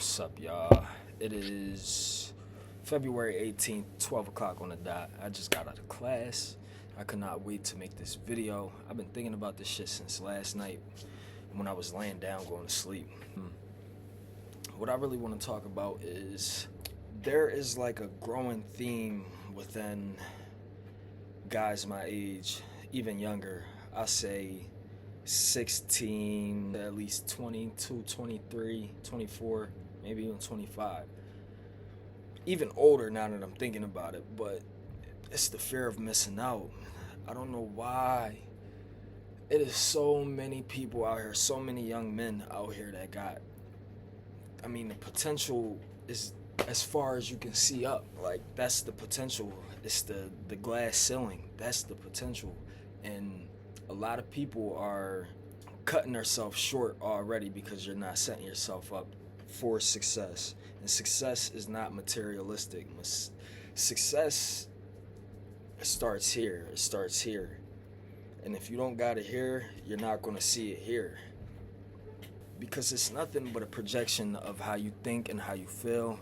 What's up, y'all? It is February 18th, 12 o'clock on the dot. I just got out of class. I could not wait to make this video. I've been thinking about this shit since last night when I was laying down going to sleep. What I really want to talk about is there is like a growing theme within guys my age, even younger. I say 16, at least 22, 23, 24, maybe even 25. Even older now that I'm thinking about it, but it's the fear of missing out. I don't know why. It is so many people out here, so many young men out here that the potential is as far as you can see up. Like, that's the potential. It's the glass ceiling. That's the potential. And a lot of people are cutting themselves short already because you're not setting yourself up for success. And success is not materialistic. Success starts here. It starts here. And if you don't got it here, you're not going to see it here. Because it's nothing but a projection of how you think and how you feel.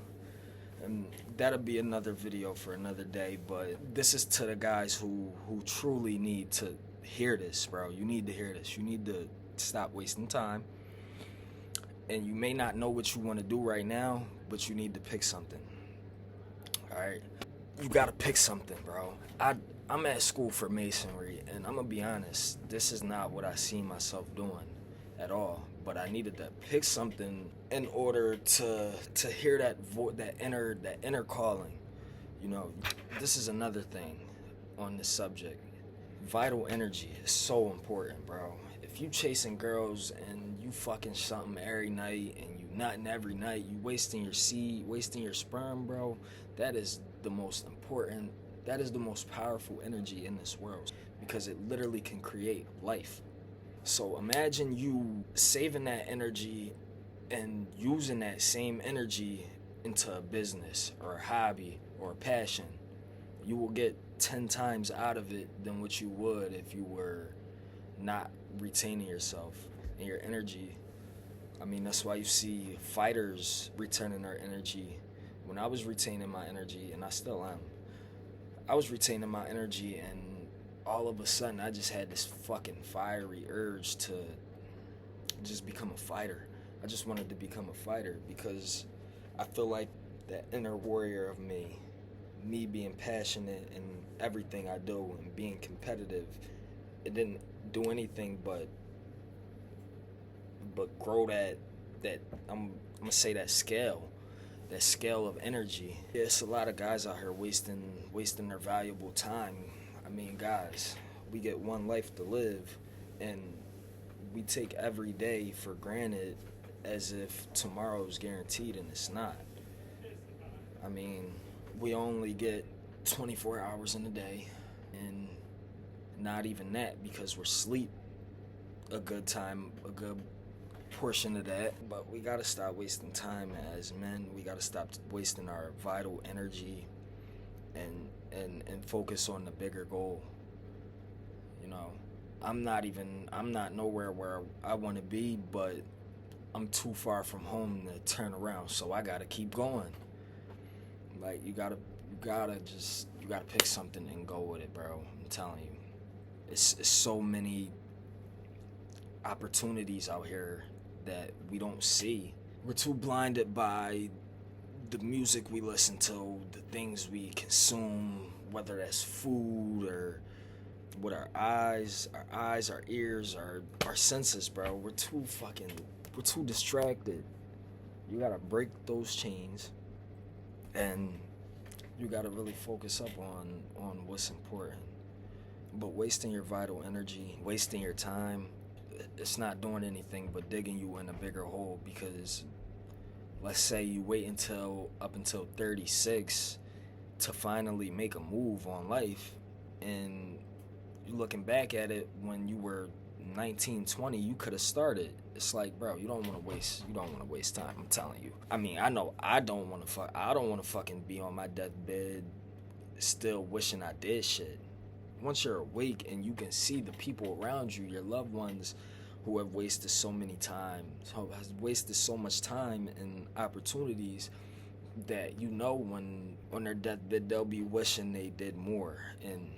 And that'll be another video for another day. But this is to the guys who truly need to hear this, bro. You need to hear this. You need to stop wasting time. And you may not know what you want to do right now, but you need to pick something. All right? You got to pick something, bro. I'm at school for masonry, and I'm going to be honest, this is not what I see myself doing at all. But I needed to pick something in order to hear that inner calling. You know, this is another thing on this subject. Vital energy is so important, bro. If you chasing girls and you fucking something every night and you nutting every night, you wasting your seed, wasting your sperm, bro, that is the most important, that is the most powerful energy in this world because it literally can create life. So imagine you saving that energy and using that same energy into a business or a hobby or a passion. You will get 10 times out of it than what you would if you were not retaining yourself and your energy. That's why you see fighters returning their energy. When I was retaining my energy, and I still am, I was retaining my energy, and all of a sudden I just had this fucking fiery urge to just become a fighter. I just wanted to become a fighter because I feel like that inner warrior of me being passionate in everything I do and being competitive, it didn't do anything but grow that I'm gonna say that scale of energy. Yeah, it's a lot of guys out here wasting their valuable time. Guys, we get one life to live, and we take every day for granted as if tomorrow is guaranteed, and it's not. We only get 24 hours in a day, and not even that because we're asleep a good portion of that. But we gotta stop wasting time as men. We gotta stop wasting our vital energy and focus on the bigger goal. You know, I'm not nowhere where I want to be, but I'm too far from home to turn around, so I gotta keep going. Like, you gotta pick something and go with it, bro. I'm telling you, it's so many opportunities out here that we don't see. We're too blinded by the music we listen to, the things we consume, whether that's food or with our eyes, our ears, our senses, bro. We're too distracted. You gotta break those chains, and you gotta really focus up on what's important. But wasting your vital energy, wasting your time, it's not doing anything but digging you in a bigger hole. Because let's say you wait up until 36 to finally make a move on life, and you looking back at it when you were 19, 20, you could have started. It's like, bro, you don't want to waste time. I'm telling you. I know I don't want to fucking be on my deathbed still wishing I did shit. Once you're awake and you can see the people around you, your loved ones, who have wasted so many times, who has wasted so much time and opportunities that you know when on their deathbed they'll be wishing they did more, and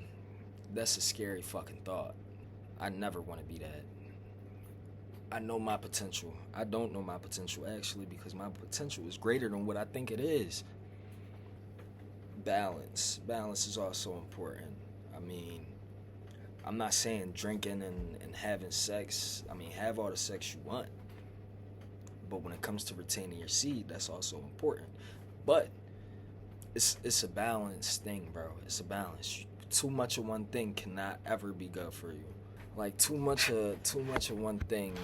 that's a scary fucking thought. I never want to be that. I know my potential. I don't know my potential actually, because my potential is greater than what I think it is. Balance is also important. I mean, I'm not saying drinking and having sex. I mean, have all the sex you want, but when it comes to retaining your seed, that's also important. But it's a balance thing, bro. It's a balance. Too much of one thing cannot ever be good for you. Like too much of one thing,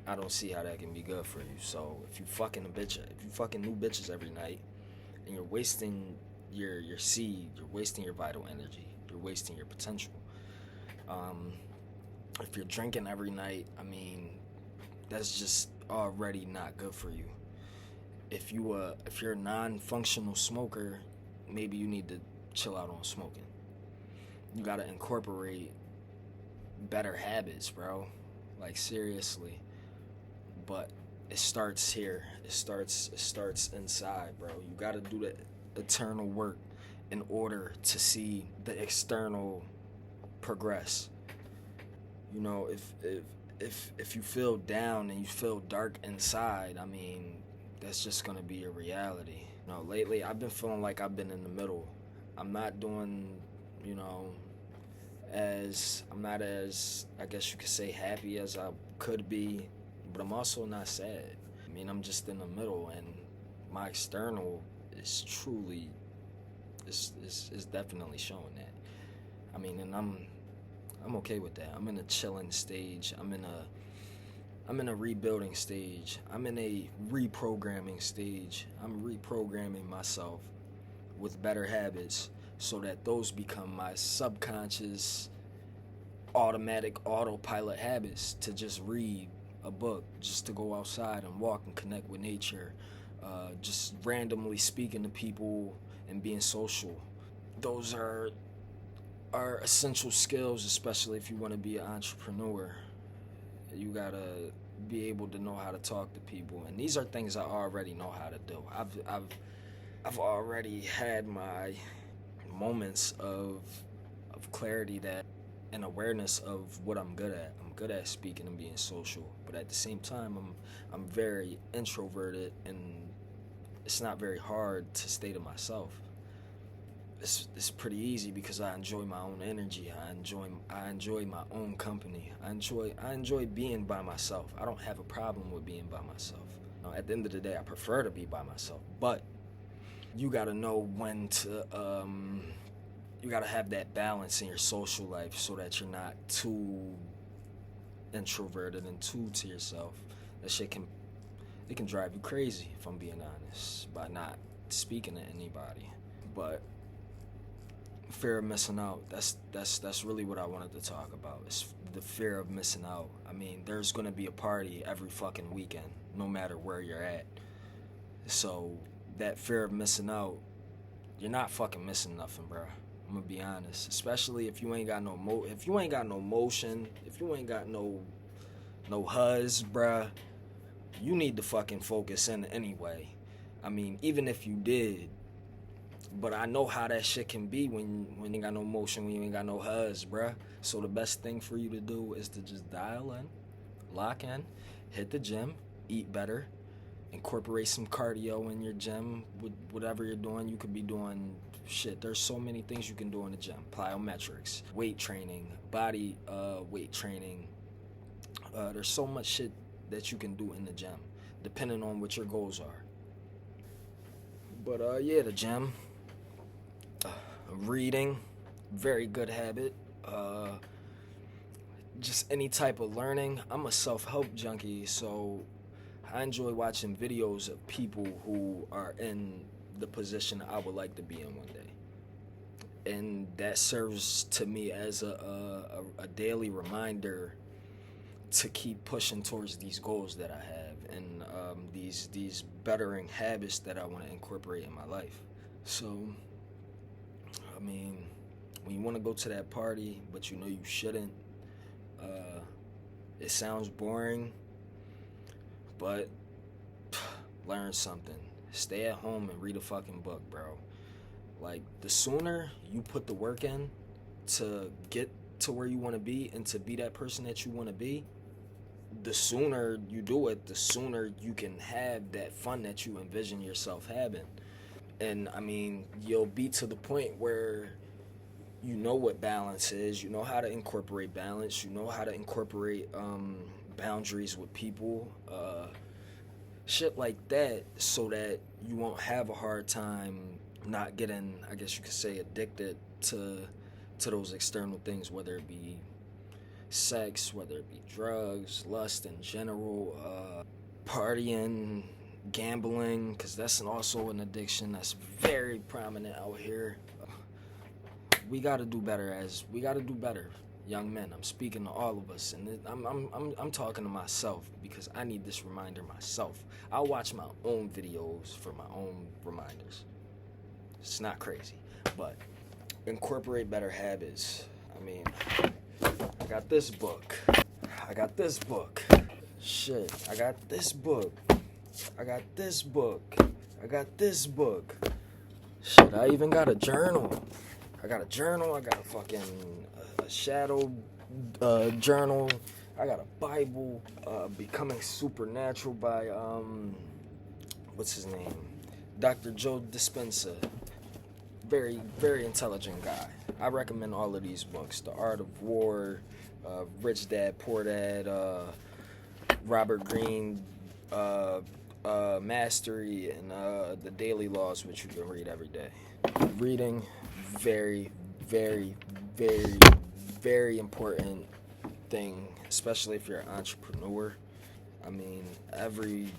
I don't see how that can be good for you. So if you fucking new bitches every night, and you're wasting your seed, you're wasting your vital energy, you're wasting your potential. If you're drinking every night, I mean, that's just already not good for you. If you're a non-functional smoker, maybe you need to chill out on smoking. You gotta incorporate better habits, bro. Like seriously. But it starts here. It starts inside, bro. You gotta do the eternal work in order to see the external progress. You know, if you feel down and you feel dark inside, I mean, that's just gonna be your reality. You know, lately I've been feeling like I've been in the middle. I'm not doing, you know, I'm not as, I guess you could say, happy as I could be, but I'm also not sad. I mean, I'm just in the middle, and my external is truly, is definitely showing that. I mean, and I'm okay with that. I'm in a chilling stage. I'm in a rebuilding stage. I'm in a reprogramming stage. I'm reprogramming myself with better habits so that those become my subconscious automatic autopilot habits, to just read a book, just to go outside and walk and connect with nature, just randomly speaking to people and being social. Those are essential skills, especially if you want to be an entrepreneur. You gotta be able to know how to talk to people, and these are things I already know how to do. I've already had my moments of clarity that and awareness of what I'm good at. I'm good at speaking and being social, but at the same time, I'm very introverted, and it's not very hard to stay to myself. It's pretty easy because I enjoy my own energy. I enjoy my own company. I enjoy being by myself. I don't have a problem with being by myself. Now, at the end of the day, I prefer to be by myself, but you gotta know when to you gotta have that balance in your social life so that you're not too introverted and too to yourself. That shit can drive you crazy, if I'm being honest, by not speaking to anybody. But fear of missing out, that's really what I wanted to talk about. It's the fear of missing out. I mean, there's gonna be a party every fucking weekend, no matter where you're at. So that fear of missing out, you're not fucking missing nothing, bro. I'm gonna be honest. Especially if you ain't got no motion, if you ain't got no huzz, bruh, you need to fucking focus in anyway. I mean, even if you did, but I know how that shit can be when you ain't got no motion, when you ain't got no huzz, bruh. So the best thing for you to do is to just dial in, lock in, hit the gym, eat better, incorporate some cardio in your gym with whatever you're doing. You could be doing shit. There's so many things you can do in the gym. Plyometrics, weight training, body weight training. There's so much shit that you can do in the gym, depending on what your goals are. But yeah, the gym. Reading, very good habit. Just any type of learning. I'm a self-help junkie, so I enjoy watching videos of people who are in the position I would like to be in one day. And that serves to me as a daily reminder to keep pushing towards these goals that I have, and these bettering habits that I want to incorporate in my life. So, I mean, when you want to go to that party, but you know you shouldn't, It sounds boring, but learn something. Stay at home and read a fucking book, bro. Like, the sooner you put the work in to get to where you want to be and to be that person that you want to be, the sooner you do it, the sooner you can have that fun that you envision yourself having. And I mean, you'll be to the point where you know what balance is, you know how to incorporate balance, you know how to incorporate boundaries with people, shit like that, so that you won't have a hard time not getting, I guess you could say, addicted to those external things, whether it be sex, whether it be drugs, lust in general, partying, gambling, because that's also an addiction that's very prominent out here. We got to do better, young men. I'm speaking to all of us, and I'm talking to myself because I need this reminder myself. I'll watch my own videos for my own reminders. It's not crazy, but incorporate better habits. I mean, I got this book. Shit, I got this book. I got this book. Shit, I even got a journal. I got a fucking shadow journal. I got a Bible. Becoming Supernatural by, what's his name? Dr. Joe Dispenza. Very, very intelligent guy. I recommend all of these books. The Art of War, Rich Dad, Poor Dad, Robert Greene, Mastery, and The Daily Laws, which you can read every day. Reading, very, very, very, very important thing, especially if you're an entrepreneur. I mean, every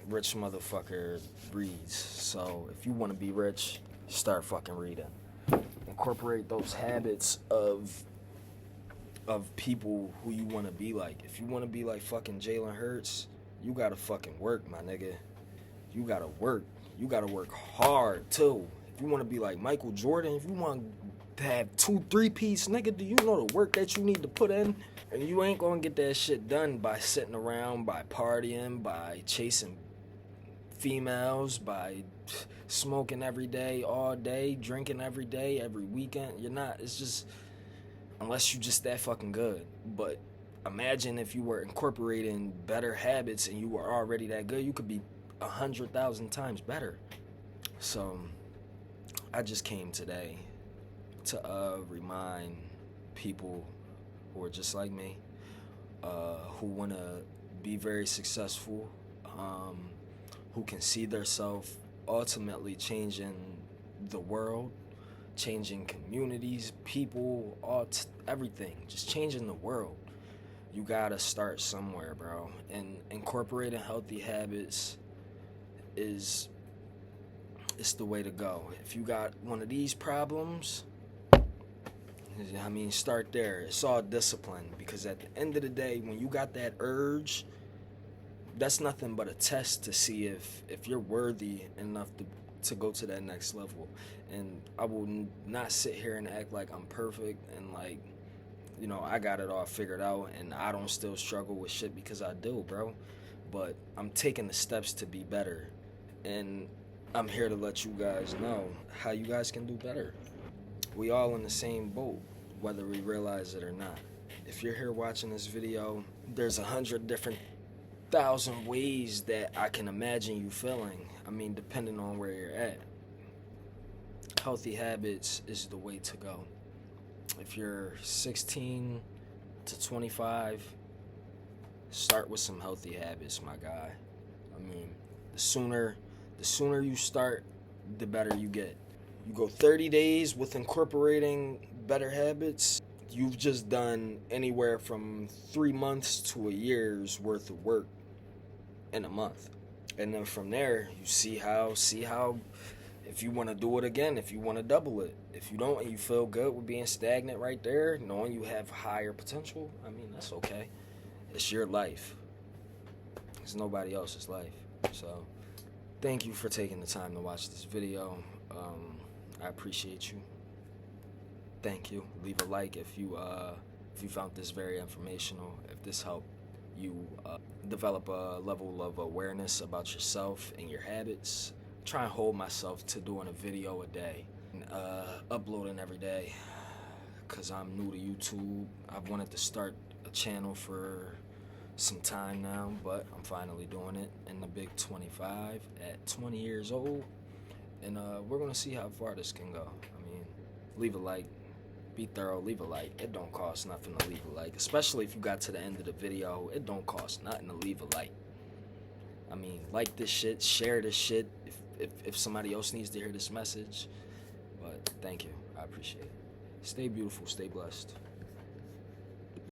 rich motherfucker reads. So if you want to be rich, start fucking reading. Incorporate those habits of people who you want to be like. If you want to be like fucking Jalen Hurts, you gotta fucking work, my nigga. You gotta work. You gotta work hard too. If you want to be like Michael Jordan, if you want to have 2-3-piece, nigga, do you know the work that you need to put in? And you ain't gonna get that shit done by sitting around, by partying, by chasing females, by smoking every day, all day, drinking every day, every weekend. You're not. It's just, unless you just that fucking good. But imagine if you were incorporating better habits and you were already that good, you could be 100,000 times better. So I just came today to remind people who are just like me, who want to be very successful, who can see themselves ultimately changing the world, changing communities, people, everything, just changing the world. You gotta start somewhere, bro. And incorporating healthy habits is the way to go. If you got one of these problems, I mean, start there. It's all discipline, because at the end of the day, when you got that urge, that's nothing but a test to see if you're worthy enough to go to that next level. And I will not sit here and act like I'm perfect and like, you know, I got it all figured out and I don't still struggle with shit, because I do, bro. But I'm taking the steps to be better. And I'm here to let you guys know how you guys can do better. We all in the same boat, whether we realize it or not. If you're here watching this video, there's 100 different thousand ways that I can imagine you feeling. I mean, depending on where you're at. Healthy habits is the way to go. If you're 16 to 25, start with some healthy habits, my guy. I mean, the sooner you start, the better you get. You go 30 days with incorporating better habits, you've just done anywhere from 3 months to a year's worth of work in a month. And then from there, you see how if you want to do it again, if you want to double it. If you don't and you feel good with being stagnant right there, knowing you have higher potential, I mean, that's okay. It's your life. It's nobody else's life. So thank you for taking the time to watch this video. I appreciate you. Thank you. Leave a like if you if you found this very informational, if this helped you develop a level of awareness about yourself and your habits. Try and hold myself to doing a video a day and uploading every day, because I'm new to YouTube. I've wanted to start a channel for some time now, but I'm finally doing it in the big 25 at 20 years old, and we're gonna see how far this can go. I mean, leave a like, be thorough, leave a like. It don't cost nothing to leave a like, especially if you got to the end of the video. It don't cost nothing to leave a like. I mean, like this shit, share this shit if somebody else needs to hear this message. But thank you, I appreciate it. Stay beautiful, stay blessed.